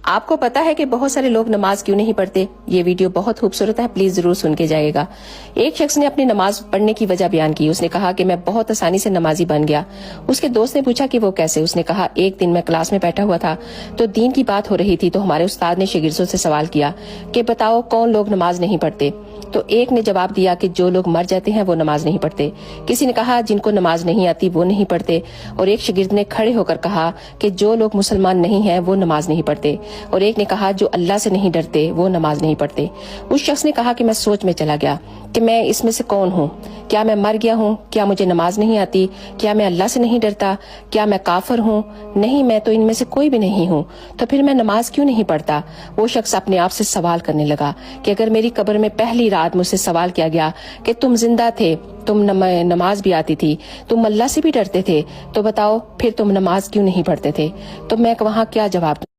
आपको पता है कि बहुत सारे लोग नमाज क्यों नहीं पढ़ते? ये वीडियो बहुत खूबसूरत है, प्लीज जरूर सुन के जाइएगा। एक शख्स ने अपनी नमाज पढ़ने की वजह बयान की। उसने कहा कि मैं बहुत आसानी से नमाजी बन गया। उसके दोस्त ने पूछा कि वो कैसे? उसने कहा, एक दिन मैं क्लास में बैठा हुआ था तो दीन की बात हो रही थी, तो हमारे उस्ताद ने शागिर्दों से सवाल किया कि बताओ कौन लोग नमाज नहीं पढ़ते? तो एक ने जवाब दिया कि जो लोग मर जाते हैं वो नमाज नहीं पढ़ते। किसी ने कहा जिनको नमाज नहीं आती वो नहीं पढ़ते, और एक शागिर्द ने खड़े होकर कहा कि जो लोग मुसलमान नहीं हैं वो नमाज नहीं पढ़ते, और एक ने कहा जो अल्लाह से नहीं डरते वो नमाज नहीं पढ़ते। उस शख्स ने कहा कि मैं सोच में चला गया कि मैं इसमें से कौन हूँ? क्या मैं मर गया हूँ? क्या मुझे नमाज नहीं आती? क्या मैं अल्लाह से नहीं डरता? क्या मैं काफिर हूँ? नहीं, मैं तो इनमें से कोई भी नहीं हूँ। तो फिर मैं नमाज क्यों नहीं पढ़ता? वो शख्स अपने आप से सवाल करने लगा कि अगर मेरी कब्र में पहली रात मुझसे सवाल किया गया कि तुम जिंदा थे, तुम नमाज भी आती थी, तुम अल्लाह से भी डरते थे, तो बताओ फिर तुम नमाज क्यों नहीं पढ़ते थे? तो मैं वहाँ क्या जवाब